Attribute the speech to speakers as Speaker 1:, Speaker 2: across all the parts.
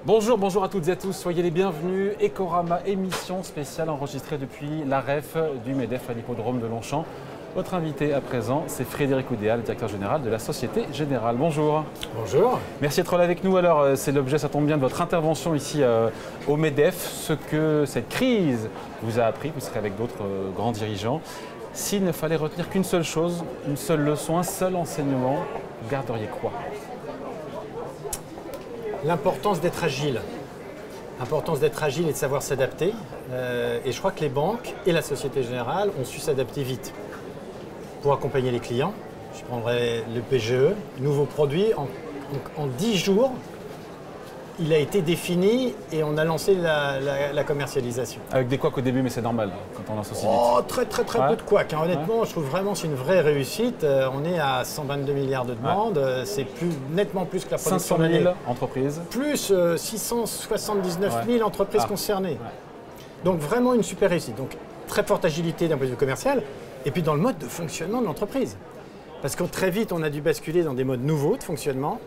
Speaker 1: Bonjour, bonjour à toutes et à tous, soyez les bienvenus. Ecorama, émission spéciale enregistrée depuis l'AREF du MEDEF à l'hippodrome de Longchamp. Votre invité à présent, c'est Frédéric Oudéa, le directeur général de la Société Générale. Bonjour.
Speaker 2: Bonjour.
Speaker 1: Merci d'être là avec nous. Alors, c'est l'objet, ça tombe bien, de votre intervention ici au MEDEF. Ce que cette crise vous a appris, vous serez avec d'autres grands dirigeants. S'il ne fallait retenir qu'une seule chose, une seule leçon, un seul enseignement, vous garderiez quoi?
Speaker 2: L'importance d'être agile. L'importance d'être agile et de savoir s'adapter. Et je crois que les banques et la Société Générale ont su s'adapter vite pour accompagner les clients. Je prendrai le PGE, nouveau produit. En 10 jours, il a été défini et on a lancé la commercialisation.
Speaker 1: Avec des couacs au début, mais c'est normal quand on lance aussi vite.
Speaker 2: Oh, très peu de couacs. Hein. Honnêtement, je trouve vraiment que c'est une vraie réussite. On est à 122 milliards de demandes. C'est nettement plus que la production
Speaker 1: 500 000 entreprises.
Speaker 2: Plus 679 000 entreprises concernées. Donc vraiment une super réussite. Donc très forte agilité d'un point de vue commercial. Et puis dans le mode de fonctionnement de l'entreprise. Parce que très vite, on a dû basculer dans des modes nouveaux de fonctionnement.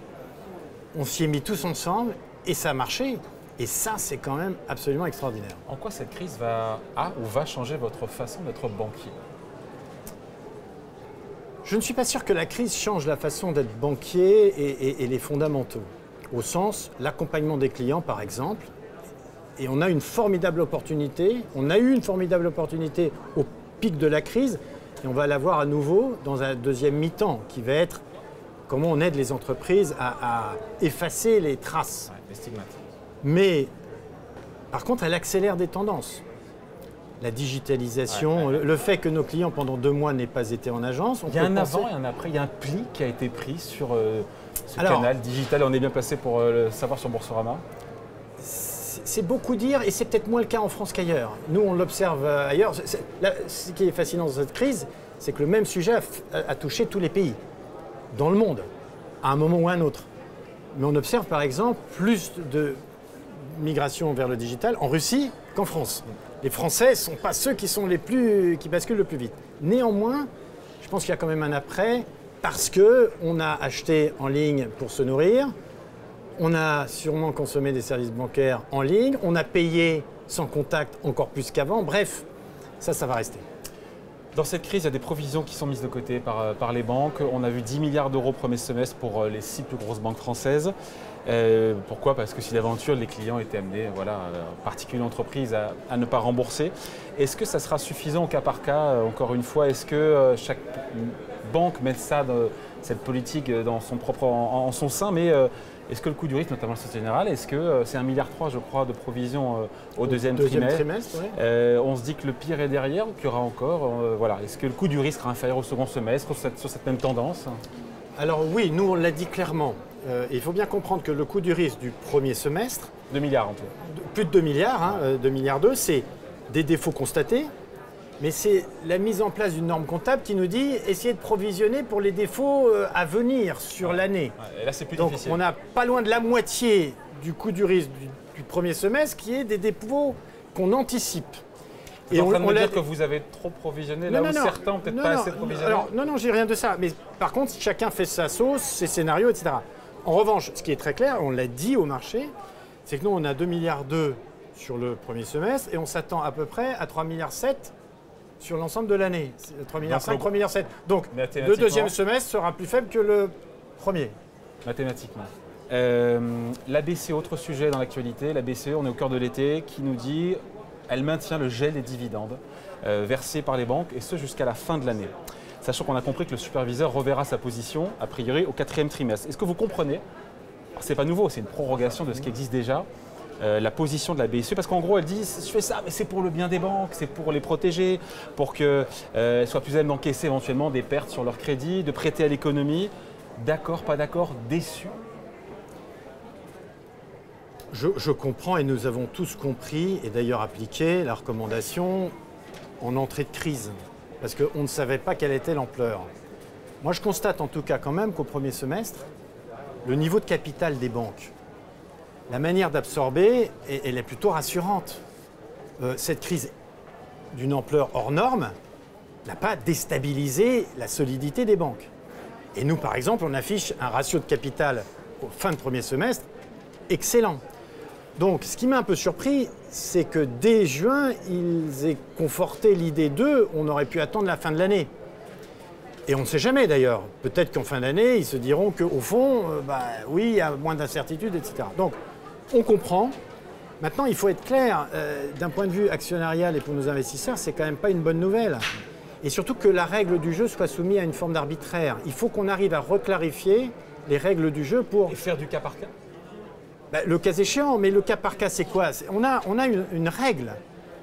Speaker 2: On s'y est mis tous ensemble et ça a marché. Et ça, c'est quand même absolument extraordinaire.
Speaker 1: En quoi cette crise va changer votre façon d'être banquier?
Speaker 2: Je ne suis pas sûr que la crise change la façon d'être banquier et les fondamentaux. Au sens, l'accompagnement des clients, par exemple. Et on a une formidable opportunité. On a eu une formidable opportunité au pic de la crise. Et on va l'avoir à nouveau dans un deuxième mi-temps qui va être comment on aide les entreprises à effacer les traces.
Speaker 1: Les stigmates.
Speaker 2: Mais par contre, elle accélère des tendances. La digitalisation, le fait que nos clients pendant 2 mois n'aient pas été en agence.
Speaker 1: Il y a un avant et un après, il y a un pli qui a été pris sur ce canal digital. On est bien placé pour le savoir sur Boursorama.
Speaker 2: C'est beaucoup dire et c'est peut-être moins le cas en France qu'ailleurs. Nous, on l'observe ailleurs. Ce qui est fascinant dans cette crise, c'est que le même sujet a touché tous les pays dans le monde, à un moment ou à un autre. Mais on observe par exemple plus de migration vers le digital en Russie qu'en France. Les Français ne sont pas ceux qui basculent le plus vite. Néanmoins, je pense qu'il y a quand même un après parce qu'on a acheté en ligne pour se nourrir. On a sûrement consommé des services bancaires en ligne. On a payé sans contact encore plus qu'avant. Bref, ça va rester.
Speaker 1: Dans cette crise, il y a des provisions qui sont mises de côté par les banques. On a vu 10 milliards d'euros premier semestre pour les 6 plus grosses banques françaises. Pourquoi? Parce que si d'aventure, les clients étaient amenés, en particulier l'entreprise, à ne pas rembourser. Est-ce que ça sera suffisant au cas par cas? Encore une fois, est-ce que chaque banque met cette politique en son sein? Mais est-ce que le coût du risque, notamment la Société Générale, est-ce que c'est 1,3 milliard, je crois, de provisions au deuxième trimestre
Speaker 2: Oui.
Speaker 1: On se dit que le pire est derrière ou qu'il y aura encore Est-ce que le coût du risque sera inférieur au second semestre sur cette même tendance?
Speaker 2: Alors oui, nous on l'a dit clairement. Il faut bien comprendre que le coût du risque du premier semestre,
Speaker 1: 2 milliards en tout.
Speaker 2: Plus de 2 milliards, 2 milliards 2, c'est des défauts constatés, mais c'est la mise en place d'une norme comptable qui nous dit essayez de provisionner pour les défauts à venir sur l'année.
Speaker 1: Et là, c'est plus
Speaker 2: Donc
Speaker 1: difficile.
Speaker 2: on a pas loin de la moitié du coût du risque du premier semestre qui est des défauts qu'on anticipe.
Speaker 1: Vous êtes en train de me dire que vous avez trop provisionné, là où certains n'ont peut-être pas assez provisionné?
Speaker 2: Alors, non, j'ai rien de ça. Mais par contre, chacun fait sa sauce, ses scénarios, etc. En revanche, ce qui est très clair, on l'a dit au marché, c'est que nous, on a 2,2 milliards sur le premier semestre et on s'attend à peu près à 3,7 milliards sur l'ensemble de l'année. 3,5 milliards, 3,7 milliards. Donc, le deuxième semestre sera plus faible que le premier.
Speaker 1: Mathématiquement. La BCE, autre sujet dans l'actualité, la BCE, on est au cœur de l'été, qui nous dit elle maintient le gel des dividendes versés par les banques, et ce jusqu'à la fin de l'année. Sachant qu'on a compris que le superviseur reverra sa position, a priori, au 4e trimestre. Est-ce que vous comprenez, ce n'est pas nouveau, c'est une prorogation de ce qui existe déjà, la position de la BCE, parce qu'en gros, elle dit je fais ça, mais c'est pour le bien des banques, c'est pour les protéger, pour qu'elles soient plus à même d'encaisser éventuellement des pertes sur leur crédit, de prêter à l'économie. D'accord, pas d'accord, déçu?
Speaker 2: Je comprends et nous avons tous compris et d'ailleurs appliqué la recommandation en entrée de crise parce qu'on ne savait pas quelle était l'ampleur. Moi, je constate en tout cas quand même qu'au premier semestre, le niveau de capital des banques, la manière d'absorber, elle est plutôt rassurante. Cette crise d'une ampleur hors norme, n'a pas déstabilisé la solidité des banques. Et nous, par exemple, on affiche un ratio de capital au fin de premier semestre excellent. Donc, ce qui m'a un peu surpris, c'est que dès juin, ils aient conforté l'idée d'eux, on aurait pu attendre la fin de l'année. Et on ne sait jamais d'ailleurs. Peut-être qu'en fin d'année, ils se diront qu'au fond, oui, il y a moins d'incertitudes, etc. Donc, on comprend. Maintenant, il faut être clair, d'un point de vue actionnarial et pour nos investisseurs, c'est quand même pas une bonne nouvelle. Et surtout que la règle du jeu soit soumise à une forme d'arbitraire. Il faut qu'on arrive à reclarifier les règles du jeu pour...
Speaker 1: Et faire du cas par cas?
Speaker 2: Le cas échéant, mais le cas par cas, c'est quoi? On a une règle,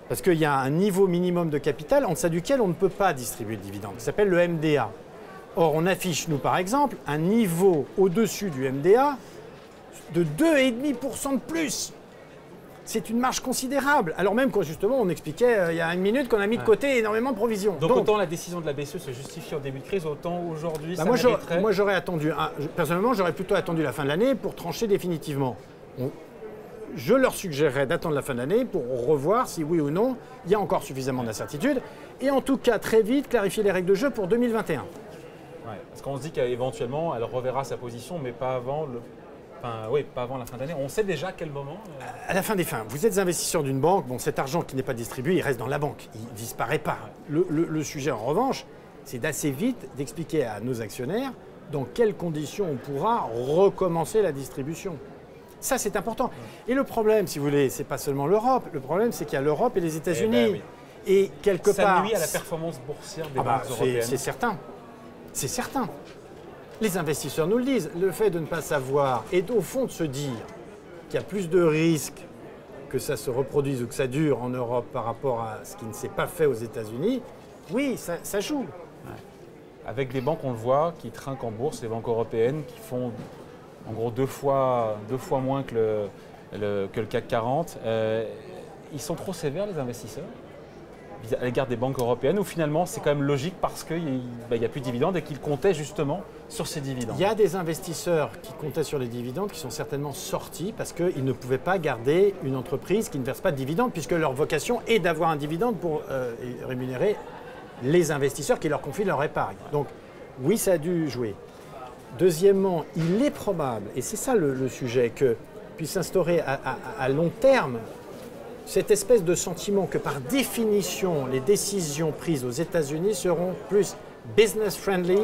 Speaker 2: parce qu'il y a un niveau minimum de capital en deçà duquel on ne peut pas distribuer de dividendes, qui s'appelle le MDA. Or, on affiche, nous, par exemple, un niveau au-dessus du MDA de 2,5% de plus. C'est une marge considérable. Alors même quand justement on expliquait il y a une minute qu'on a mis de côté énormément de provisions.
Speaker 1: Donc autant la décision de la BCE se justifie en début de crise, autant aujourd'hui ça mériterait...
Speaker 2: Moi j'aurais attendu, personnellement j'aurais plutôt attendu la fin de l'année pour trancher définitivement. Je leur suggérerais d'attendre la fin de l'année pour revoir si oui ou non il y a encore suffisamment d'incertitudes et en tout cas très vite clarifier les règles de jeu pour 2021.
Speaker 1: Ouais, parce qu'on se dit qu'éventuellement elle reverra sa position mais pas avant le... Enfin, oui, pas avant la fin d'année. On sait déjà à quel moment
Speaker 2: À la fin des fins. Vous êtes investisseur d'une banque, bon, cet argent qui n'est pas distribué, il reste dans la banque, il ne disparaît pas. Le sujet, en revanche, c'est d'assez vite d'expliquer à nos actionnaires dans quelles conditions on pourra recommencer la distribution. Ça, c'est important. Et le problème, si vous voulez, c'est pas seulement l'Europe. Le problème, c'est qu'il y a l'Europe et les États-Unis.
Speaker 1: Oui.
Speaker 2: Et quelque part...
Speaker 1: Ça nuit à la performance boursière des banques européennes.
Speaker 2: C'est certain. C'est certain. Les investisseurs nous le disent, le fait de ne pas savoir et au fond de se dire qu'il y a plus de risques que ça se reproduise ou que ça dure en Europe par rapport à ce qui ne s'est pas fait aux États-Unis, oui, ça joue.
Speaker 1: Ouais. Avec des banques, on le voit, qui trinquent en bourse, les banques européennes, qui font en gros deux fois moins que le CAC 40. Ils sont trop sévères, les investisseurs, à l'égard des banques européennes, où finalement c'est quand même logique parce qu'il n'y a plus de dividendes et qu'ils comptaient justement sur ces dividendes.
Speaker 2: Il y a des investisseurs qui comptaient sur les dividendes qui sont certainement sortis parce qu'ils ne pouvaient pas garder une entreprise qui ne verse pas de dividendes puisque leur vocation est d'avoir un dividende pour rémunérer les investisseurs qui leur confient leur épargne. Donc oui, ça a dû jouer. Deuxièmement, il est probable, et c'est ça le sujet, que puisse s'instaurer à long terme cette espèce de sentiment que par définition, les décisions prises aux États-Unis seront plus business-friendly,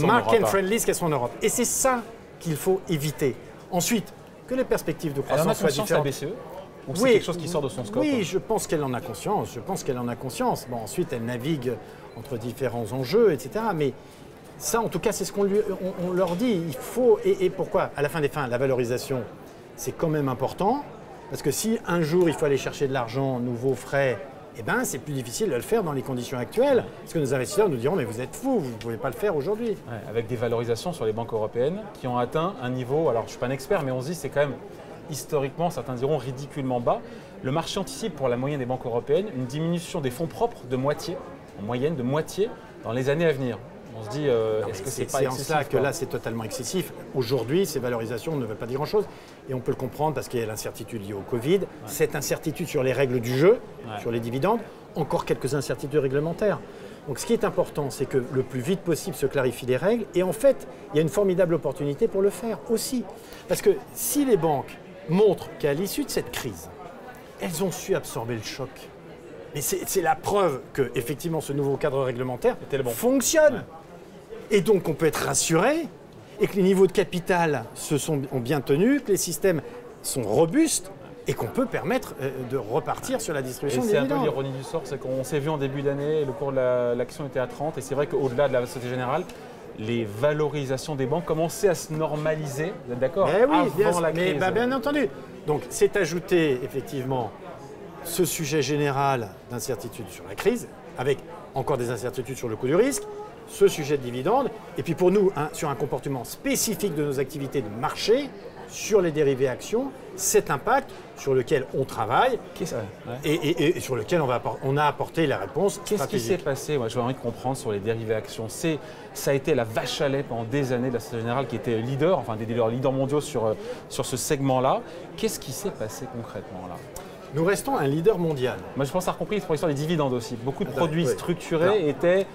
Speaker 2: market-friendly qu'elles sont en Europe. Et c'est ça qu'il faut éviter. Ensuite, que les perspectives de croissance soient différentes.
Speaker 1: La BCE ou c'est quelque chose qui sort de son scope?
Speaker 2: Oui, je pense qu'elle en a conscience. Bon, ensuite, elle navigue entre différents enjeux, etc. Mais ça, en tout cas, c'est ce qu'on leur dit. Il faut... Et pourquoi? À la fin des fins, la valorisation, c'est quand même important. Parce que si un jour il faut aller chercher de l'argent nouveau, frais, eh ben, c'est plus difficile de le faire dans les conditions actuelles. Parce que nos investisseurs nous diront mais vous êtes fous, vous ne pouvez pas le faire aujourd'hui.
Speaker 1: Ouais, avec des valorisations sur les banques européennes qui ont atteint un niveau, alors je ne suis pas un expert, mais on se dit c'est quand même historiquement, certains diront ridiculement bas. Le marché anticipe pour la moyenne des banques européennes une diminution des fonds propres de moitié, en moyenne de moitié, dans les années à venir. On se dit, est-ce que c'est pas excessif?
Speaker 2: C'est en cela que là, c'est totalement excessif. Aujourd'hui, ces valorisations ne veulent pas dire grand-chose. Et on peut le comprendre parce qu'il y a l'incertitude liée au Covid, cette incertitude sur les règles du jeu, sur les dividendes, encore quelques incertitudes réglementaires. Donc ce qui est important, c'est que le plus vite possible se clarifient les règles. Et en fait, il y a une formidable opportunité pour le faire aussi. Parce que si les banques montrent qu'à l'issue de cette crise, elles ont su absorber le choc, mais c'est la preuve que effectivement ce nouveau cadre réglementaire fonctionne. Ouais. Et donc on peut être rassuré et que les niveaux de capital ont bien tenu, que les systèmes sont robustes et qu'on peut permettre de repartir sur la distribution des dividendes.
Speaker 1: C'est un peu l'ironie du sort, c'est qu'on s'est vu en début d'année, le cours de l'action était à 30 et c'est vrai qu'au-delà de la Société Générale, les valorisations des banques commençaient à se normaliser, vous êtes d'accord?
Speaker 2: Oui, avant la crise. Bien entendu. Donc c'est ajouté effectivement ce sujet général d'incertitude sur la crise, avec encore des incertitudes sur le coût du risque, ce sujet de dividendes, et puis pour nous, sur un comportement spécifique de nos activités de marché, sur les dérivés actions, cet impact sur lequel on travaille et sur lequel on a apporté la réponse stratégique.
Speaker 1: Qu'est-ce qui s'est passé? Moi, j'ai envie de comprendre sur les dérivés actions. Ça a été la vache à lait pendant des années de la Société Générale qui était leader, enfin des leaders mondiaux sur ce segment-là. Qu'est-ce qui s'est passé concrètement là?
Speaker 2: Nous restons un leader mondial.
Speaker 1: Moi, je pense avoir compris pour l'histoire des dividendes aussi. Beaucoup de
Speaker 2: Attendez,
Speaker 1: produits
Speaker 2: oui.
Speaker 1: structurés
Speaker 2: Alors.
Speaker 1: étaient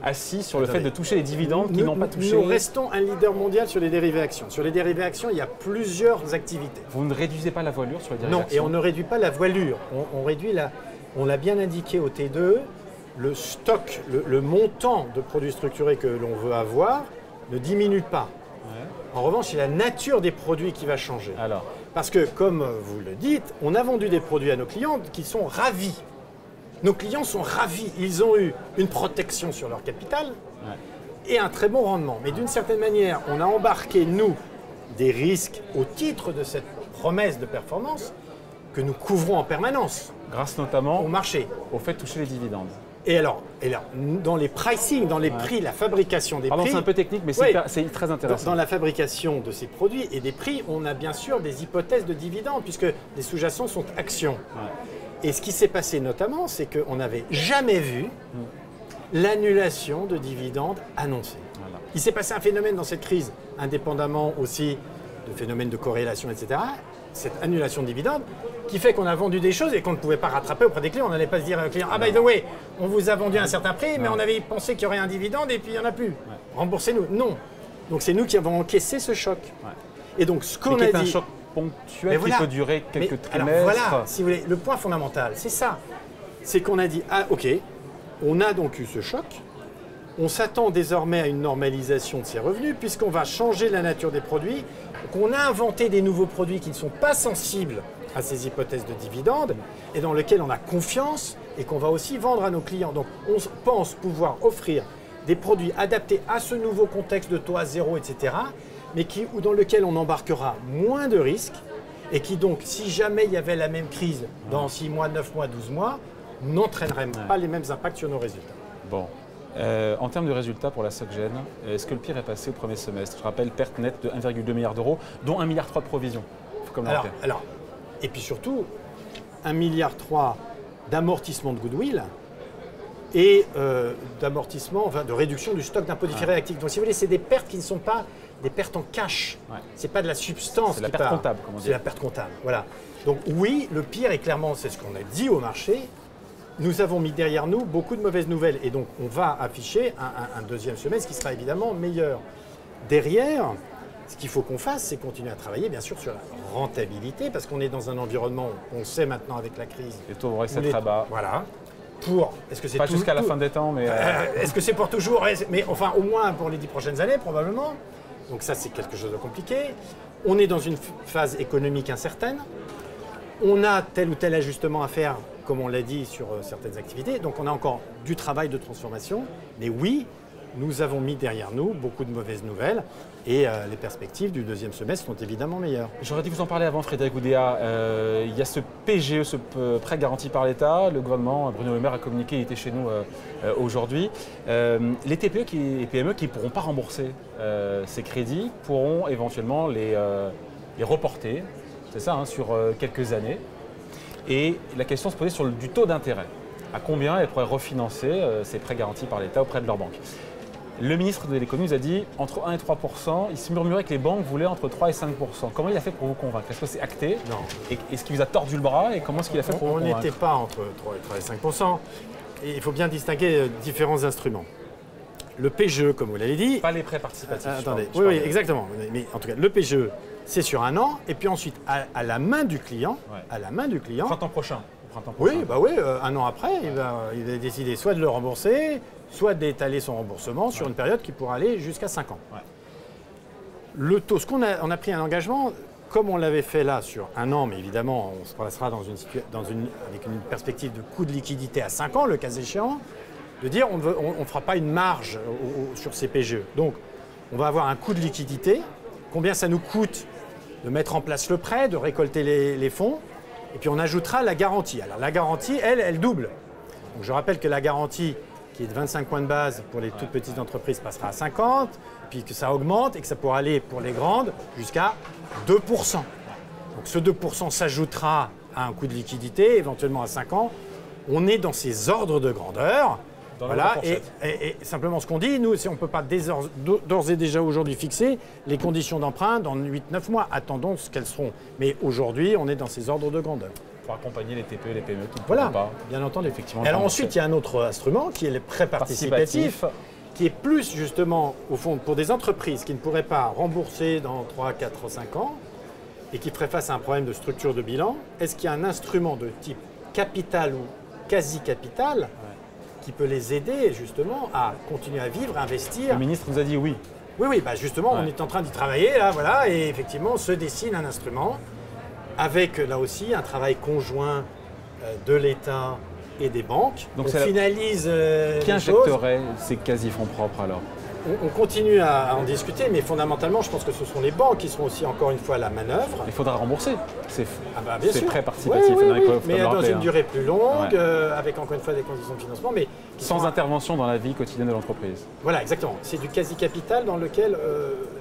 Speaker 1: assis sur le fait de toucher les dividendes qui n'ont pas touché.
Speaker 2: Nous restons un leader mondial sur les dérivés actions. Sur les dérivés actions, il y a plusieurs activités.
Speaker 1: Vous ne réduisez pas la voilure sur les dérivés
Speaker 2: Non,
Speaker 1: actions?
Speaker 2: et on ne réduit pas la voilure. On réduit on l'a bien indiqué au T2, le stock, le montant de produits structurés que l'on veut avoir ne diminue pas.
Speaker 1: Ouais.
Speaker 2: En revanche, c'est la nature des produits qui va changer.
Speaker 1: Alors,
Speaker 2: Parce que, comme vous le dites, on a vendu des produits à nos clients qui sont ravis. Nos clients sont ravis. Ils ont eu une protection sur leur capital et un très bon rendement. Mais d'une certaine manière, on a embarqué, nous, des risques au titre de cette promesse de performance que nous couvrons en permanence
Speaker 1: grâce notamment
Speaker 2: au marché.
Speaker 1: au fait de toucher les dividendes.
Speaker 2: Et alors, dans les pricing, dans les prix, la fabrication des
Speaker 1: Pardon,
Speaker 2: prix...
Speaker 1: c'est un peu technique, mais
Speaker 2: Oui.
Speaker 1: c'est très intéressant.
Speaker 2: Dans la fabrication de ces produits et des prix, on a bien sûr des hypothèses de dividendes, puisque les sous-jacents sont actions.
Speaker 1: Ouais.
Speaker 2: Et ce qui s'est passé notamment, c'est qu'on n'avait jamais vu l'annulation de dividendes annoncés.
Speaker 1: Voilà.
Speaker 2: Il s'est passé un phénomène dans cette crise, indépendamment aussi de phénomènes de corrélation, etc., cette annulation de dividendes, qui fait qu'on a vendu des choses et qu'on ne pouvait pas rattraper auprès des clients. On n'allait pas se dire au client, ah by the way, on vous a vendu à un certain prix, mais on avait pensé qu'il y aurait un dividende et puis il n'y en a plus. Remboursez-nous. Non. Donc c'est nous qui avons encaissé ce choc.
Speaker 1: Ouais.
Speaker 2: Et donc ce qu'on
Speaker 1: Mais qui
Speaker 2: a
Speaker 1: est un
Speaker 2: dit...
Speaker 1: choc ponctuel
Speaker 2: Mais
Speaker 1: qui
Speaker 2: voilà.
Speaker 1: peut durer quelques
Speaker 2: Mais
Speaker 1: trimestres.
Speaker 2: alors voilà, si vous voulez, le point fondamental, c'est ça. C'est qu'on a dit, ah ok, on a donc eu ce choc, on s'attend désormais à une normalisation de ces revenus puisqu'on va changer la nature des produits, qu'on a inventé des nouveaux produits qui ne sont pas sensibles à ces hypothèses de dividendes et dans lesquels on a confiance et qu'on va aussi vendre à nos clients. Donc on pense pouvoir offrir des produits adaptés à ce nouveau contexte de taux à zéro, etc., mais dans lequel on embarquera moins de risques et qui donc, si jamais il y avait la même crise dans 6 mois, 9 mois, 12 mois, n'entraînerait pas les mêmes impacts sur nos résultats.
Speaker 1: Bon. En termes de résultats pour la SocGen, est-ce que le pire est passé au premier semestre? Je rappelle, perte nette de 1,2 milliard d'euros, dont 1,3 milliard de provisions. Faut comme le rappeler.
Speaker 2: Alors, et puis surtout, 1,3 milliard d'amortissement de goodwill et d'amortissement, enfin de réduction du stock d'impôts différés actifs. Donc si vous voulez, c'est des pertes qui ne sont pas des pertes en cash.
Speaker 1: Ouais.
Speaker 2: C'est pas de la substance.
Speaker 1: C'est la
Speaker 2: qui
Speaker 1: perte
Speaker 2: part.
Speaker 1: comptable, comme on dit.
Speaker 2: C'est la perte comptable, voilà. Donc oui, le pire est clairement, c'est ce qu'on a dit au marché. Nous avons mis derrière nous beaucoup de mauvaises nouvelles et donc on va afficher un deuxième semestre qui sera évidemment meilleur. Derrière, ce qu'il faut qu'on fasse, c'est continuer à travailler bien sûr sur la rentabilité parce qu'on est dans un environnement, on le sait maintenant avec la crise.
Speaker 1: Les taux vont rester très bas.
Speaker 2: Voilà. Est-ce que c'est
Speaker 1: Pas jusqu'à la fin des temps, mais...
Speaker 2: Est-ce que c'est pour toujours? Mais enfin, au moins pour les 10 prochaines années, probablement. Donc ça, c'est quelque chose de compliqué. On est dans une phase économique incertaine. On a tel ou tel ajustement à faire, comme on l'a dit, sur certaines activités. Donc on a encore du travail de transformation. Mais oui, nous avons mis derrière nous beaucoup de mauvaises nouvelles. Et les perspectives du deuxième semestre sont évidemment meilleures.
Speaker 1: J'aurais dû vous en parler avant, Frédéric Oudéa. Il y a ce PGE, ce prêt garanti par l'État. Le gouvernement, Bruno Le Maire a communiqué, il était chez nous aujourd'hui. Les TPE et PME qui ne pourront pas rembourser ces crédits pourront éventuellement les reporter, c'est ça, sur quelques années. Et la question se posait sur du taux d'intérêt. À combien elles pourraient refinancer ces prêts garantis par l'État auprès de leur banque? Le ministre de l'économie nous a dit entre 1 et 3 %. Il se murmurait que les banques voulaient entre 3 et 5 %. Comment il a fait pour vous convaincre? Est-ce que c'est acté?
Speaker 2: Non.
Speaker 1: Est-ce qu'il vous a tordu le bras? Et comment est-ce qu'il a fait pour vous
Speaker 2: On
Speaker 1: convaincre?
Speaker 2: n'était pas entre 3 et 5 %. Et il faut bien distinguer différents instruments. Le PGE, comme vous l'avez dit...
Speaker 1: Pas les prêts participatifs.
Speaker 2: Attendez, oui, exactement. Mais en tout cas, le PGE, c'est sur un an. Et puis ensuite, à la main du client,
Speaker 1: Printemps prochain.
Speaker 2: Oui, bah oui, un an après, il va décider soit de le rembourser, soit d'étaler son remboursement sur une période qui pourra aller jusqu'à 5 ans.
Speaker 1: Ouais.
Speaker 2: Le taux, on a pris un engagement, comme on l'avait fait là sur un an, mais évidemment, on se placera avec une perspective de coût de liquidité à 5 ans, le cas échéant, de dire on ne fera pas une marge sur ces PGE. Donc, on va avoir un coût de liquidité, combien ça nous coûte de mettre en place le prêt, de récolter les fonds, et puis on ajoutera la garantie. Alors la garantie, elle double. Donc je rappelle que la garantie, qui est de 25 points de base pour les toutes petites entreprises, passera à 50, puis que ça augmente et que ça pourra aller pour les grandes jusqu'à 2 %. Donc ce 2 % s'ajoutera à un coût de liquidité, éventuellement à 5 ans. On est dans ces ordres de grandeur. Voilà, et simplement ce qu'on dit, nous, c'est on ne peut pas d'ores et déjà aujourd'hui fixer les conditions d'emprunt dans 8-9 mois. Attendons ce qu'elles seront. Mais aujourd'hui, on est dans ces ordres de grandeur.
Speaker 1: pour accompagner les TPE et les PME qui ne
Speaker 2: Voilà,
Speaker 1: pourront pas.
Speaker 2: bien entendu.
Speaker 1: Effectivement,
Speaker 2: Alors
Speaker 1: rembourser.
Speaker 2: ensuite, il y a un autre instrument qui est le prêt participatif, qui est plus justement, au fond, pour des entreprises qui ne pourraient pas rembourser dans 3, 4, 5 ans et qui feraient face à un problème de structure de bilan. Est-ce qu'il y a un instrument de type capital ou quasi-capital qui peut les aider justement à continuer à vivre, à investir?
Speaker 1: Le ministre nous a dit oui.
Speaker 2: Oui, bah justement, on est en train d'y travailler, là, voilà, et effectivement, se dessine un instrument avec, là aussi, un travail conjoint de l'État et des banques.
Speaker 1: Donc
Speaker 2: on
Speaker 1: c'est
Speaker 2: finalise
Speaker 1: Qui
Speaker 2: les choses.
Speaker 1: injecterait ces quasi-fonds propres alors?
Speaker 2: On continue à en discuter, mais fondamentalement, je pense que ce sont les banques qui seront aussi, encore une fois, à la manœuvre.
Speaker 1: Il faudra rembourser ces
Speaker 2: Bien sûr.
Speaker 1: prêts participatifs.
Speaker 2: Oui,
Speaker 1: il faut
Speaker 2: mais
Speaker 1: le
Speaker 2: dans
Speaker 1: rappeler,
Speaker 2: une durée plus longue,
Speaker 1: Ouais.
Speaker 2: avec encore une fois des conditions de financement, mais qui
Speaker 1: Sans
Speaker 2: sont-
Speaker 1: intervention dans la vie quotidienne de l'entreprise.
Speaker 2: Voilà, exactement. C'est du quasi-capital dans lequel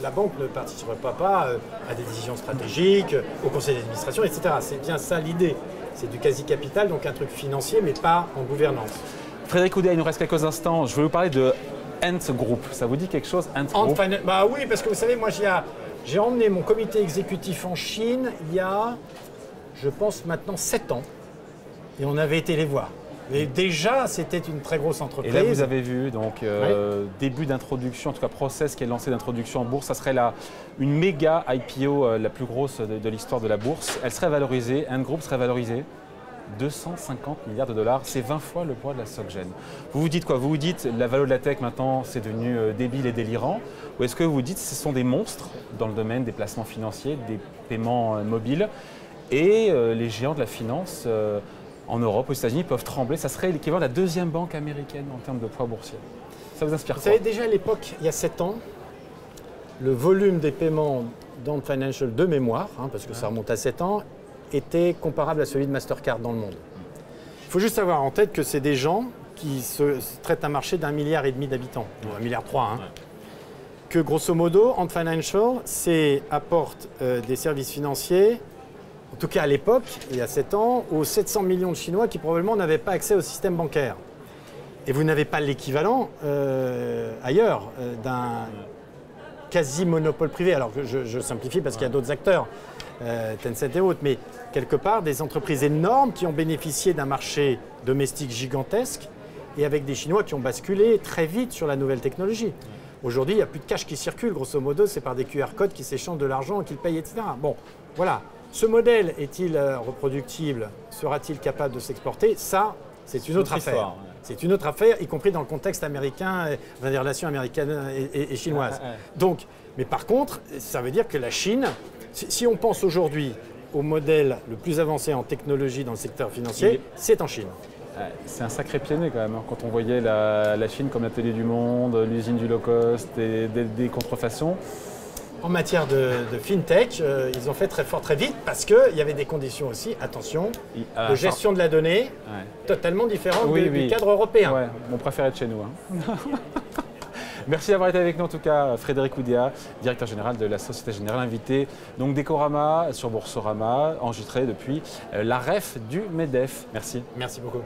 Speaker 2: la banque ne participera pas à des décisions stratégiques, au conseil d'administration, etc. C'est bien ça l'idée. C'est du quasi-capital, donc un truc financier, mais pas en gouvernance.
Speaker 1: Frédéric Oudéa, il nous reste quelques instants. Je vais vous parler de Ant Group. Ça vous dit quelque chose, Ant Group?
Speaker 2: Bah oui, parce que vous savez, moi j'ai emmené mon comité exécutif en Chine il y a, je pense maintenant 7 ans. Et on avait été les voir. Et déjà, c'était une très grosse
Speaker 1: Et
Speaker 2: entreprise.
Speaker 1: là, vous avez vu, donc, début d'introduction, en tout cas process qui est lancé d'introduction en bourse. Ça serait une méga IPO, la plus grosse de l'histoire de la bourse. Elle serait valorisée, Ant Group serait valorisé 250 milliards de dollars. C'est 20 fois le poids de la SocGen. Vous vous dites quoi? Vous vous dites la valeur de la tech maintenant, c'est devenu débile et délirant? Ou est-ce que vous vous dites ce sont des monstres dans le domaine des placements financiers, des paiements mobiles et les géants de la finance en Europe, aux États-Unis, peuvent trembler? Ça serait l'équivalent de la deuxième banque américaine en termes de poids boursier. Ça vous inspire
Speaker 2: Vous
Speaker 1: quoi?
Speaker 2: savez, déjà à l'époque, il y a 7 ans, le volume des paiements dans le Financial de mémoire, parce que ça remonte à 7 ans, était comparable à celui de Mastercard dans le monde. Il faut juste avoir en tête que c'est des gens qui se traitent un marché d'1,5 milliard d'habitants, ou 1,3 milliard. Que grosso modo, Ant Financial apporte des services financiers, en tout cas à l'époque, il y a 7 ans, aux 700 millions de Chinois qui probablement n'avaient pas accès au système bancaire. Et vous n'avez pas l'équivalent ailleurs d'un quasi-monopole privé. Alors que je simplifie parce qu'il y a d'autres acteurs, Tencent et autres, mais quelque part des entreprises énormes qui ont bénéficié d'un marché domestique gigantesque et avec des Chinois qui ont basculé très vite sur la nouvelle technologie. Aujourd'hui, il n'y a plus de cash qui circule, grosso modo, c'est par des QR codes qui s'échangent de l'argent, qu'ils payent, etc. Bon, voilà. Ce modèle est-il reproductible? Sera-t-il capable de s'exporter? Ça, c'est une autre affaire.
Speaker 1: Histoire, ouais.
Speaker 2: C'est une autre affaire, y compris dans le contexte américain, des relations américaines et chinoises. Donc, mais par contre, ça veut dire que la Chine, si on pense aujourd'hui au modèle le plus avancé en technologie dans le secteur financier, c'est en Chine.
Speaker 1: C'est un sacré pied nez quand même, hein, quand on voyait la Chine comme l'atelier du monde, l'usine du low cost, des contrefaçons.
Speaker 2: En matière de fintech, ils ont fait très fort très vite parce qu'il y avait des conditions aussi, attention, de gestion de la donnée totalement différentes du cadre européen.
Speaker 1: Ouais, on préfère être chez nous. Hein. Merci d'avoir été avec nous en tout cas, Frédéric Oudéa, directeur général de la Société Générale, invité donc d'Ecorama sur Boursorama, enregistré depuis la REF du MEDEF. Merci.
Speaker 2: Merci beaucoup.